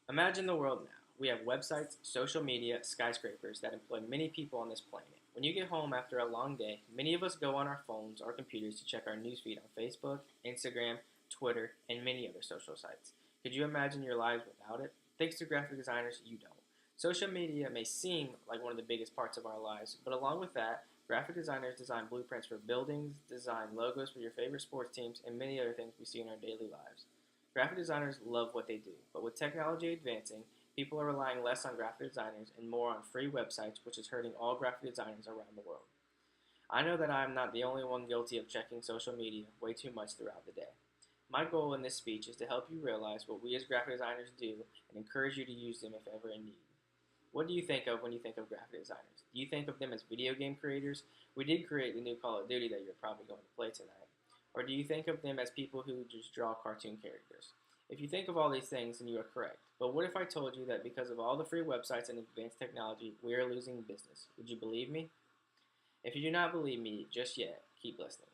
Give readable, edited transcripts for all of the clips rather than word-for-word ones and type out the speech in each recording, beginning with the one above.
Imagine the world now. We have websites, social media, skyscrapers that employ many people on this planet. When you get home after a long day, many of us go on our phones or computers to check our newsfeed on Facebook, Instagram, Twitter, and many other social sites. Could you imagine your lives without it? Thanks to graphic designers, you don't. Social media may seem like one of the biggest parts of our lives, but along with that, graphic designers design blueprints for buildings, design logos for your favorite sports teams, and many other things we see in our daily lives. Graphic designers love what they do, but with technology advancing, people are relying less on graphic designers and more on free websites, which is hurting all graphic designers around the world. I know that I am not the only one guilty of checking social media way too much throughout the day. My goal in this speech is to help you realize what we as graphic designers do and encourage you to use them if ever in need. What do you think of when you think of graphic designers? Do you think of them as video game creators? We did create the new Call of Duty that you're probably going to play tonight. Or do you think of them as people who just draw cartoon characters? If you think of all these things, then you are correct. But what if I told you that because of all the free websites and advanced technology, we are losing business? Would you believe me? If you do not believe me just yet, keep listening.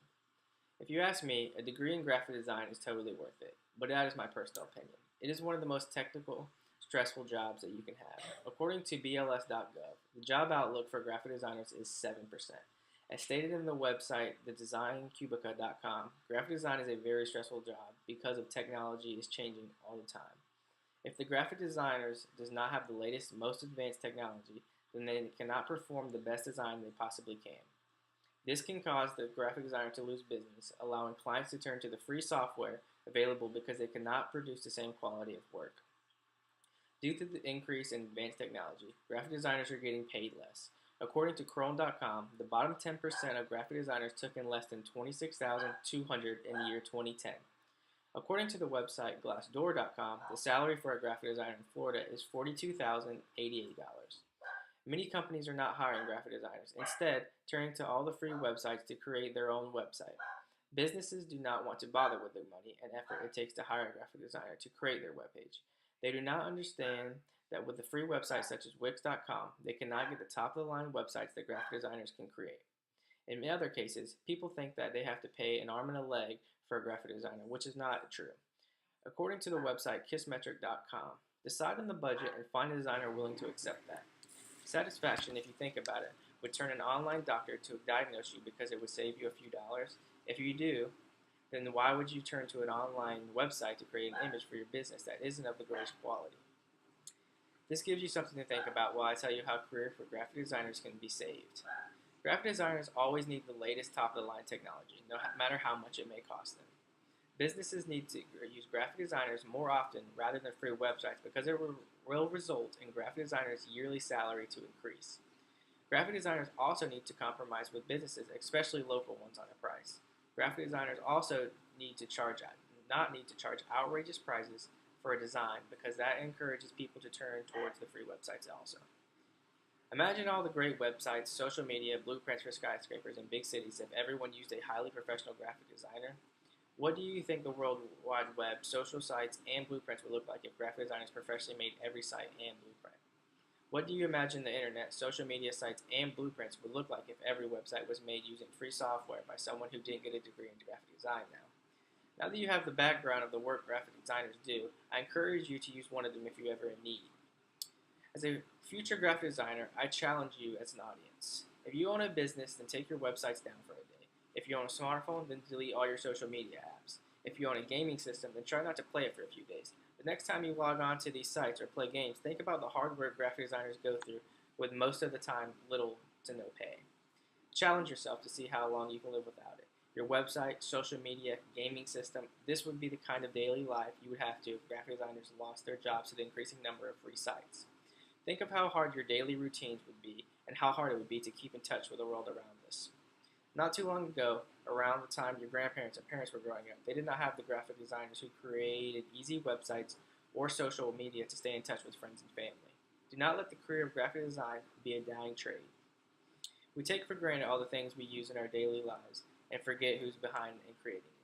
If you ask me, a degree in graphic design is totally worth it, but that is my personal opinion. It is one of the most technical, stressful jobs that you can have. According to BLS.gov, the job outlook for graphic designers is 7%. As stated in the website, theDesignCubica.com, graphic design is a very stressful job because of technology is changing all the time. If the graphic designers does not have the latest, most advanced technology, then they cannot perform the best design they possibly can. This can cause the graphic designer to lose business, allowing clients to turn to the free software available because they cannot produce the same quality of work. Due to the increase in advanced technology, graphic designers are getting paid less. According to Chrome.com, the bottom 10% of graphic designers took in less than $26,200 in the year 2010. According to the website Glassdoor.com, the salary for a graphic designer in Florida is $42,088. Many companies are not hiring graphic designers, instead turning to all the free websites to create their own website. Businesses do not want to bother with the money and effort it takes to hire a graphic designer to create their webpage. They do not understand that with the free websites such as Wix.com, they cannot get the top-of-the-line websites that graphic designers can create. In other cases, people think that they have to pay an arm and a leg for a graphic designer, which is not true. According to the website Kissmetric.com, decide on the budget and find a designer willing to accept that. Satisfaction, if you think about it, would turn an online doctor to diagnose you because it would save you a few dollars. If you do, then why would you turn to an online website to create an image for your business that isn't of the greatest quality? This gives you something to think about while I tell you how career for graphic designers can be saved. Graphic designers always need the latest top-of-the-line technology, no matter how much it may cost them. Businesses need to use graphic designers more often rather than free websites because it will result in graphic designers' yearly salary to increase. Graphic designers also need to compromise with businesses, especially local ones, on a price. Graphic designers also not need to charge outrageous prices for a design because that encourages people to turn towards the free websites also. Imagine all the great websites, social media, blueprints for skyscrapers in big cities if everyone used a highly professional graphic designer. What do you think the World Wide Web, social sites, and blueprints would look like if graphic designers professionally made every site and blueprint? What do you imagine the internet, social media sites, and blueprints would look like if every website was made using free software by someone who didn't get a degree in graphic design now? Now that you have the background of the work graphic designers do, I encourage you to use one of them if you're ever in need. As a future graphic designer, I challenge you as an audience. If you own a business, then take your websites down for a day. If you own a smartphone, then delete all your social media apps. If you own a gaming system, then try not to play it for a few days. The next time you log on to these sites or play games, think about the hard work graphic designers go through with most of the time little to no pay. Challenge yourself to see how long you can live without it. Your website, social media, gaming system, this would be the kind of daily life you would have to if graphic designers lost their jobs to the increasing number of free sites. Think of how hard your daily routines would be and how hard it would be to keep in touch with the world around us. Not too long ago, around the time your grandparents and parents were growing up, they did not have the graphic designers who created easy websites or social media to stay in touch with friends and family. Do not let the career of graphic design be a dying trade. We take for granted all the things we use in our daily lives and forget who's behind and creating it.